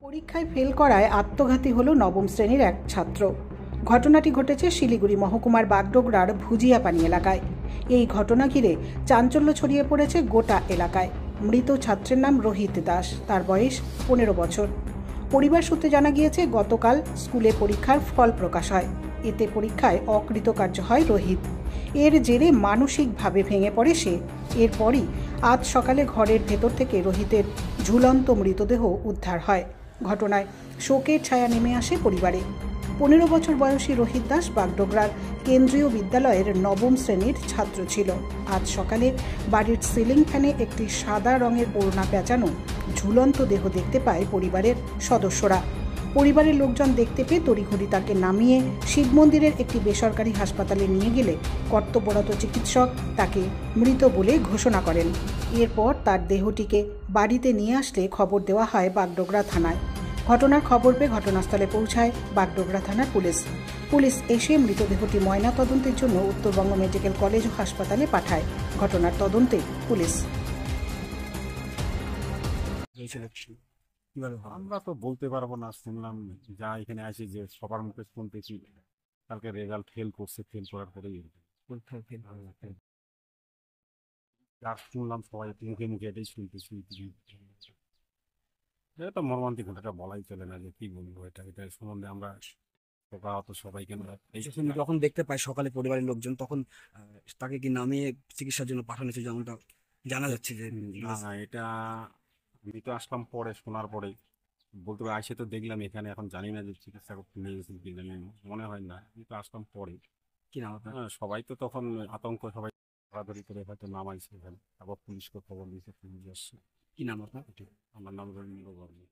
পরীক্ষায় ফেল করায় আত্মঘাতী হল নবম শ্রেণীর এক ছাত্র। ঘটনাটি ঘটেছে শিলিগুড়ি মহকুমার বাগডোগরার ভুজিয়াপানি এলাকায়। এই ঘটনা ঘিরে চাঞ্চল্য ছড়িয়ে পড়েছে গোটা এলাকায়। মৃত ছাত্রের নাম রোহিত দাস, তার বয়স 15 বছর। পরিবার সূত্রে জানা গিয়েছে, গতকাল স্কুলে পরীক্ষার ফল প্রকাশ হয়। এতে পরীক্ষায় অকৃতকার্য হয় রোহিত। এর জেরে মানসিকভাবে ভেঙে পড়ে সে। এরপরই আজ সকালে ঘরের ভেতর থেকে রোহিতের ঝুলন্ত মৃতদেহ উদ্ধার হয়। ঘটনায় শোকের ছায়া নেমে আসে পরিবারে। 15 বছর বয়সী রোহিত দাস বাগডোগরার কেন্দ্রীয় বিদ্যালয়ের নবম শ্রেণীর ছাত্র ছিল। আজ সকালে বাড়ির সিলিং ফ্যানে একটি সাদা রঙের ওড়না পেঁচানো ঝুলন্ত দেহ দেখতে পায় পরিবারের সদস্যরা। পরিবারের লোকজন দেখতে পেয়ে তড়িঘড়ি তাকে নামিয়ে শিব মন্দিরের একটি বেসরকারি হাসপাতালে নিয়ে গেলে কর্তব্যরত চিকিৎসক তাকে মৃত বলে ঘোষণা করেন। এরপর তার দেহটিকে বাড়িতে নিয়ে আসলে খবর দেওয়া হয় বাগডোগরা থানায়। ঘটনার খবর পেয়ে ঘটনাস্থলে পৌঁছায় বাগডোগরা থানার পুলিশ এসে মৃতদেহটি ময়না তদন্তের জন্য উত্তরবঙ্গ মেডিকেল কলেজ ও হাসপাতালে পাঠায়। ঘটনার তদন্তে পুলিশ। আমরা তো বলতে পারবো না, শুনলাম যা এখানে আসে যে সবার মুখে শুনতেছি কালকে রেজাল্ট ফেল করছে, ফেল করার পরেই যা শুনলাম সবাই মুখে মুখে এটাই শুনতেছি। এটা মর্মান্তিক ঘটনা, বলাই চলে না, যে কি বলবো। এটা সম্বন্ধে আমরা সবাইকে যখন দেখতে পাই সকালে পরিবারের লোকজন, তখন তাকে কি নামিয়ে চিকিৎসার জন্য পাঠানো হয়েছে, যেমনটা জানা যাচ্ছে যে না, এটা আমি তো আসলাম পরে, শোনার পরে বলতে পারি। আসে তো দেখলাম এখানে, এখন জানি না যে চিকিৎসা করতে নিয়ে গেছেন কি জানি, মনে হয় না। আমি তো আসলাম পরে। কি নাম আপনার? হ্যাঁ, সবাই তো তখন আতঙ্ক, সবাই ধরাধরি করে হয়তো নামাইছে এখানে, আবার পুলিশকে খবর দিয়েছে, পুলিশ আসছে। কি নাম আপনার? আমার নাম রবীন্দ্র বর্মা।